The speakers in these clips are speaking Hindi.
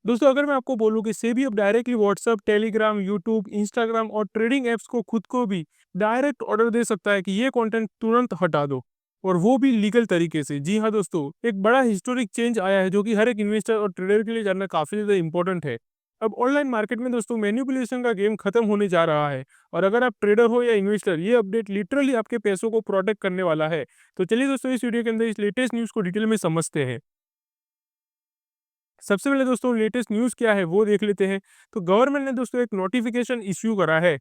दोस्तों अगर मैं आपको बोलूँ कि सेबी अब directly WhatsApp, Telegram, YouTube, Instagram और ट्रेडिंग ऐप्स को खुद को भी डायरेक्ट ऑर्डर दे सकता है कि ये कंटेंट तुरंत हटा दो और वो भी लीगल तरीके से। जी हाँ दोस्तों, एक बड़ा हिस्टोरिक चेंज आया है जो कि हर एक इन्वेस्टर और ट्रेडर के लिए जानना काफ़ी ज़्यादा इंपॉर्टेंट है। अब ऑनलाइन मार्केट में दोस्तों मैनिपुलेशन का गेम खत्म होने जा रहा है और अगर आप ट्रेडर हो या इन्वेस्टर, ये अपडेट लिटरली आपके पैसों को प्रोटेक्ट करने वाला है। तो चलिए दोस्तों इस वीडियो के अंदर इस लेटेस्ट न्यूज़ को डिटेल में समझते हैं। सबसे पहले दोस्तों लेटेस्ट न्यूज़ क्या है वो देख लेते हैं। तो गवर्नमेंट ने दोस्तों एक नोटिफिकेशन इश्यू करा है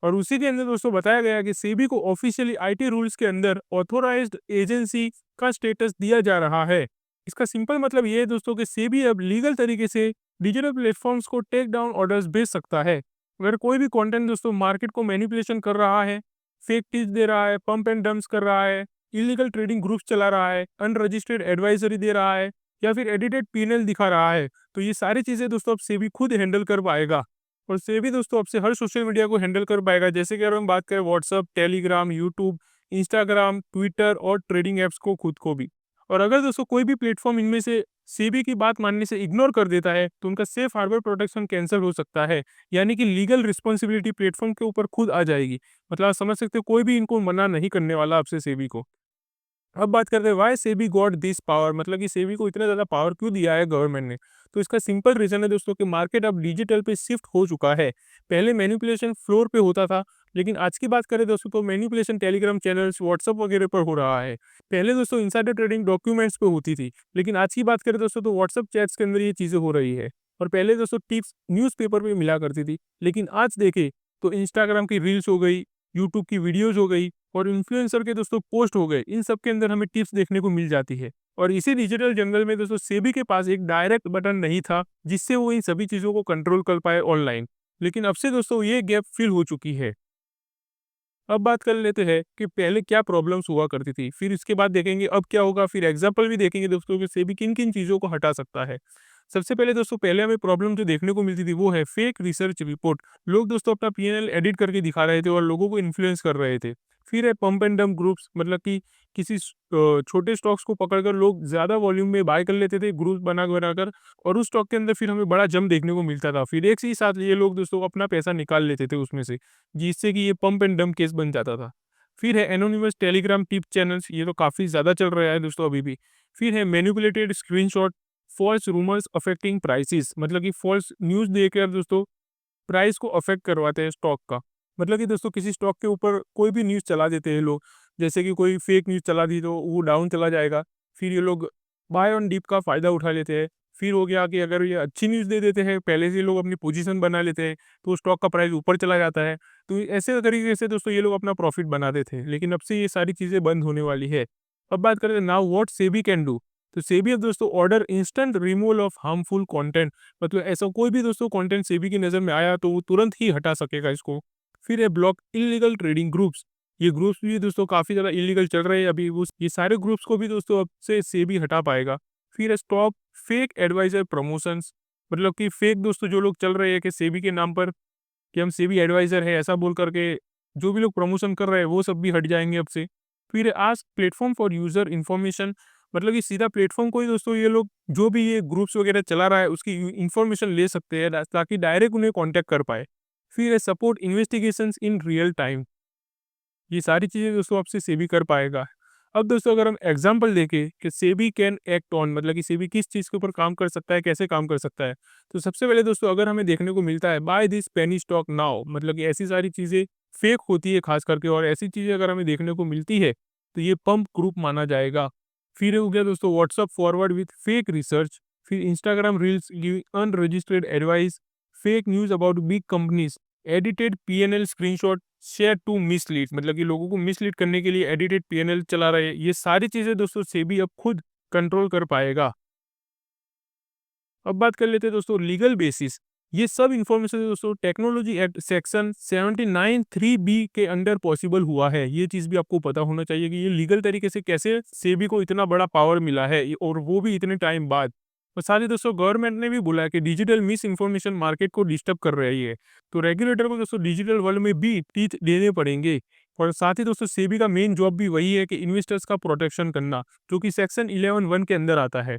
और उसी के अंदर दोस्तों बताया गया कि सेबी को ऑफिशियली आईटी रूल्स के अंदर ऑथोराइज्ड एजेंसी का स्टेटस दिया जा रहा है। इसका सिंपल मतलब ये है दोस्तों कि सेबी अब लीगल तरीके से डिजिटल प्लेटफॉर्म्स को टेक डाउन ऑर्डर्स भेज सकता है। अगर कोई भी कंटेंट दोस्तों मार्केट को मैनिपुलेशन कर रहा है, फेक टिप्स दे रहा है, पंप एंड डंप्स कर रहा है, इलीगल ट्रेडिंग ग्रुप्स चला रहा है, अनरजिस्टर्ड एडवाइजरी दे रहा है या फिर एडिटेड पीएनएल दिखा रहा है, तो ये सारी चीज़ें दोस्तों अब सेबी खुद हैंडल कर पाएगा। और सेबी दोस्तों अब से हर सोशल मीडिया को हैंडल कर पाएगा। जैसे कि अगर हम बात करें WhatsApp, Telegram, YouTube, Instagram, Twitter और ट्रेडिंग ऐप्स को खुद को भी। और अगर दोस्तों कोई भी प्लेटफ़ॉर्म इनमें से सेबी की बात मानने से इग्नोर कर देता है, तो उनका सेफ हार्बर प्रोटेक्शन कैंसल हो सकता है। यानी कि लीगल रिस्पॉन्सिबिलिटी प्लेटफ़ॉर्म के ऊपर खुद आ जाएगी। मतलब आप समझ सकते हो कोई भी इनको मना नहीं करने वाला आपसे सेबी को। अब बात करते हैं why SEBI got this power, मतलब कि सेबी को इतना ज़्यादा पावर क्यों दिया है गवर्नमेंट ने। तो इसका सिंपल रीज़न है दोस्तों कि मार्केट अब डिजिटल पे शिफ्ट हो चुका है। पहले मैनिपुलेशन फ्लोर पे होता था, लेकिन आज की बात करें दोस्तों तो मैनिपुलेशन टेलीग्राम चैनल्स, व्हाट्सएप वगैरह पर हो रहा है। पहले दोस्तों इनसाइडर ट्रेडिंग डॉक्यूमेंट्स पे होती थी, लेकिन आज की बात करें दोस्तों तो व्हाट्सएप चैट्स के अंदर ये चीज़ें हो रही है। और पहले दोस्तों टिप्स न्यूज़पेपर पे मिला करती थी, लेकिन आज देखें तो इंस्टाग्राम की रील्स हो गई, यूट्यूब की वीडियोज़ हो गई और इन्फ्लुएंसर के दोस्तों पोस्ट हो गए, इन सब के अंदर हमें टिप्स देखने को मिल जाती है। और इसी डिजिटल जंगल में दोस्तों सेबी के पास एक डायरेक्ट बटन नहीं था जिससे वो इन सभी चीज़ों को कंट्रोल कर पाए ऑनलाइन। लेकिन अब से दोस्तों ये गैप फिल हो चुकी है। अब बात कर लेते हैं कि पहले क्या प्रॉब्लम्स हुआ करती थी, फिर इसके बाद देखेंगे अब क्या होगा, फिर एग्जाम्पल भी देखेंगे दोस्तों कि सेबी किन-किन चीज़ों को हटा सकता है। सबसे पहले दोस्तों पहले हमें प्रॉब्लम जो देखने को मिलती थी वो है फेक रिसर्च रिपोर्ट। लोग दोस्तों अपना पीएनएल एडिट करके दिखा रहे थे और लोगों को इन्फ्लुएंस कर रहे थे। फिर है पंप एंड डंप ग्रुप्स, मतलब कि किसी छोटे स्टॉक्स को पकड़कर लोग ज़्यादा वॉल्यूम में बाय कर लेते थे ग्रुप बनाकर और उस स्टॉक के अंदर फिर हमें बड़ा जंप देखने को मिलता था। फिर एक ही साथ ये लोग दोस्तों अपना पैसा निकाल लेते थे उसमें से, जिससे कि ये पंप एंड डंप केस बन जाता था। फिर है एनोनिमस टेलीग्राम टिप चैनल्स, ये तो काफ़ी ज़्यादा चल रहा है दोस्तों अभी भी। फिर है manipulated screenshot, false rumours affecting prices, मतलब कि फॉल्स न्यूज़ देकर दोस्तों प्राइस को अफेक्ट करवाते हैं स्टॉक का। मतलब कि दोस्तों किसी स्टॉक के ऊपर कोई भी न्यूज़ चला देते हैं लोग, जैसे कि कोई फेक न्यूज़ चला दी तो वो डाउन चला जाएगा। फिर ये लोग बाय ऑन डिप का फ़ायदा उठा लेते हैं। फिर हो गया कि अगर ये अच्छी न्यूज़ दे देते हैं, पहले से ये लोग अपनी पोजीशन बना लेते हैं, तो स्टॉक का प्राइस ऊपर चला जाता है। तो ऐसे तरीके से दोस्तों ये लोग अपना प्रॉफिट बनाते थे, लेकिन अब से ये सारी चीज़ें बंद होने वाली है। अब बात करें now what SEBI can do. तो सेबी अब दोस्तों order instant removal of harmful content, मतलब ऐसा कोई भी दोस्तों कंटेंट सेबी की नज़र में आया तो वो तुरंत ही हटा सकेगा इसको। फिर है ब्लॉक इल्लीगल ट्रेडिंग ग्रुप्स। ये ग्रुप्स भी दोस्तों काफ़ी ज़्यादा इल्लीगल चल रहे हैं अभी, उस ये सारे ग्रुप्स को भी दोस्तों अब से सेबी हटा पाएगा। फिर है स्टॉप फेक एडवाइजर प्रमोशंस, मतलब कि फेक दोस्तों जो लोग चल रहे हैं कि सेबी के नाम पर कि हम सेबी एडवाइजर है ऐसा बोल करके जो भी लोग प्रमोशन कर रहे हैं वो सब भी हट जाएंगे अब से। फिर ask platform for user information, मतलब कि सीधा प्लेटफॉर्म को ही दोस्तों ये लोग जो भी ये ग्रुप्स वगैरह चला रहा है उसकी इन्फॉर्मेशन ले सकते हैं ताकि डायरेक्ट उन्हें कांटेक्ट कर पाए। फिर है support investigations in real time, ये सारी चीज़ें दोस्तों आपसे सेबी कर पाएगा। अब दोस्तों अगर हम एग्जांपल देखें कि सेबी कैन एक्ट ऑन, मतलब कि सेबी किस चीज़ के ऊपर काम कर सकता है, कैसे काम कर सकता है। तो सबसे पहले दोस्तों अगर हमें देखने को मिलता है buy this penny stock now, मतलब कि ऐसी सारी चीज़ें फेक होती है खास करके, और ऐसी चीज़ें अगर हमें देखने को मिलती है तो ये पंप ग्रुप माना जाएगा। फिर हो गया दोस्तों WhatsApp forward with fake research, फिर Instagram reels giving unregistered advice, fake news about big companies, edited PNL screenshot share to mislead, मतलब कि लोगों को मिसलीड करने के लिए एडिटेड पीएनएल चला रहे हैं। ये सारी चीज़ें दोस्तों सेबी अब खुद कंट्रोल कर पाएगा। अब बात कर लेते हैं दोस्तों लीगल बेसिस। ये सब इन्फॉर्मेशन दोस्तों टेक्नोलॉजी एक्ट सेक्शन 79(3)(b) के अंडर पॉसिबल हुआ है। ये चीज़ भी आपको पता होना चाहिए कि ये लीगल तरीके से कैसे सेबी को इतना बड़ा पावर मिला है और वो भी इतने टाइम बाद। और साथ ही दोस्तों गवर्नमेंट ने भी बोला है कि डिजिटल मिस इन्फॉर्मेशन मार्केट को डिस्टर्ब कर रही है। तो रेगुलेटर को दोस्तों डिजिटल वर्ल्ड में भी टीथ देने पड़ेंगे। और साथ ही दोस्तों सेबी का मेन जॉब भी वही है कि इन्वेस्टर्स का प्रोटेक्शन करना, जो कि सेक्शन 11(1) के अंदर आता है।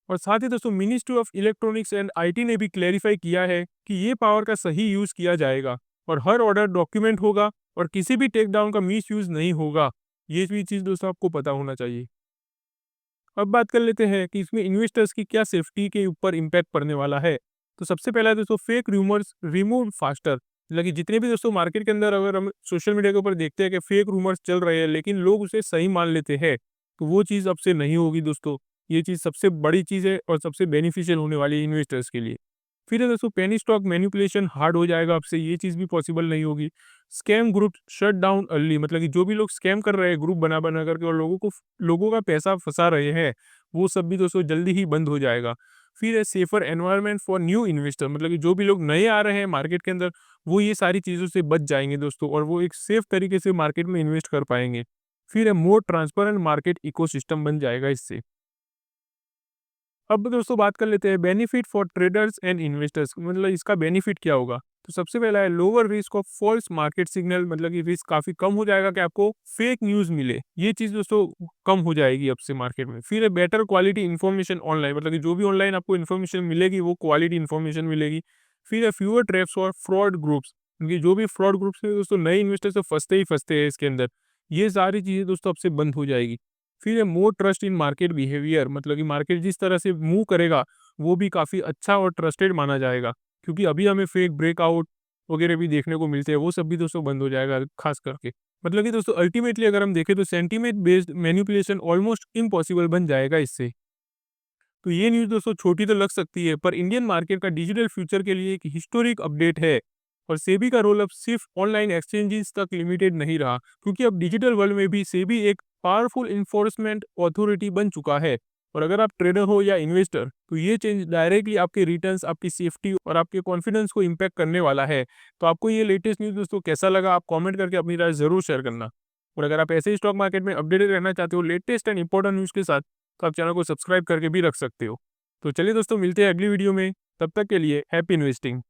और साथ ही दोस्तों ministry of electronics and IT ने भी क्लेरिफाई किया है कि ये पावर का सही यूज़ किया जाएगा और हर ऑर्डर डॉक्यूमेंट होगा और किसी भी टेक डाउन का मिस यूज़ नहीं होगा। ये भी चीज़ दोस्तों आपको पता होना चाहिए। अब बात कर लेते हैं कि इसमें इन्वेस्टर्स की क्या सेफ्टी के ऊपर इम्पैक्ट पड़ने वाला है। तो सबसे पहला दोस्तों फेक रूमर्स रिमूव फास्टर, मतलब कि जितने भी दोस्तों मार्केट के अंदर अगर हम सोशल मीडिया के ऊपर देखते हैं कि फेक रूमर्स चल रहे हैं लेकिन लोग उसे सही मान लेते हैं, तो वो चीज़ अब से नहीं होगी दोस्तों। ये चीज़ सबसे बड़ी चीज़ है और सबसे बेनिफिशियल होने वाली है इन्वेस्टर्स के लिए। फिर है दोस्तों पेनी स्टॉक मैनिपुलेशन हार्ड हो जाएगा, अब से ये चीज़ भी पॉसिबल नहीं होगी। Scam group shut down early, मतलब कि जो भी लोग स्कैम कर रहे हैं ग्रुप बना बना करके और लोगों का पैसा फंसा रहे हैं, वो सब भी दोस्तों जल्दी ही बंद हो जाएगा। फिर है safer environment for new investor, मतलब कि जो भी लोग नए आ रहे हैं मार्केट के अंदर, वो ये सारी चीज़ों से बच जाएंगे दोस्तों और वो एक सेफ तरीके से मार्केट में इन्वेस्ट कर पाएंगे। फिर है मोर ट्रांसपेरेंट मार्केट इकोसिस्टम बन जाएगा इससे। अब दोस्तों बात कर लेते हैं benefit for traders and investors, मतलब इसका बेनिफिट क्या होगा। तो सबसे पहला है lower risk of false market signal, मतलब कि रिस्क काफी कम हो जाएगा कि आपको फेक न्यूज मिले, ये चीज दोस्तों कम हो जाएगी अब से मार्केट में। फिर है बेटर क्वालिटी इन्फॉर्मेशन ऑनलाइन, मतलब कि जो भी ऑनलाइन आपको इन्फॉर्मेशन मिलेगी वो क्वालिटी इन्फॉर्मेशन मिलेगी। फिर है फ्यूअर ट्रैप्स और फ्रॉड ग्रुप्स, क्योंकि जो भी फ्रॉड ग्रुप्स है दोस्तों नए इन्वेस्टर्स तो फंसते ही फंसते हैं इसके अंदर, ये सारी चीजें दोस्तों अब से बंद हो जाएगी। फिर है मोर ट्रस्ट इन मार्केट बिहेवियर, मतलब कि मार्केट जिस तरह से मूव करेगा वो भी काफ़ी अच्छा और ट्रस्टेड माना जाएगा, क्योंकि अभी हमें फेक ब्रेकआउट वगैरह भी देखने को मिलते हैं, वो सब भी दोस्तों बंद हो जाएगा खास करके। मतलब कि दोस्तों अल्टीमेटली अगर हम देखें तो sentiment based manipulation almost impossible बन जाएगा इससे। तो ये न्यूज़ दोस्तों छोटी तो लग सकती है पर इंडियन मार्केट का डिजिटल फ्यूचर के लिए एक हिस्टोरिक अपडेट है। और सेबी का रोल अब सिर्फ ऑनलाइन एक्सचेंजेस तक लिमिटेड नहीं रहा, क्योंकि अब डिजिटल वर्ल्ड में भी सेबी एक पावरफुल इन्फोर्समेंट अथॉरिटी बन चुका है। और अगर आप ट्रेडर हो या इन्वेस्टर तो ये चेंज डायरेक्टली आपके रिटर्न्स, आपकी सेफ्टी और आपके कॉन्फिडेंस को इम्पैक्ट करने वाला है। तो आपको ये लेटेस्ट न्यूज़ दोस्तों कैसा लगा, आप कमेंट करके अपनी राय जरूर शेयर करना। और अगर आप ऐसे ही स्टॉक मार्केट में अपडेटेड रहना चाहते हो लेटेस्ट एंड इंपॉर्टेंट न्यूज़ के साथ, तो आप चैनल को सब्सक्राइब करके भी रख सकते हो। तो चलिए दोस्तों मिलते हैं अगली वीडियो में, तब तक के लिए हैप्पी इन्वेस्टिंग।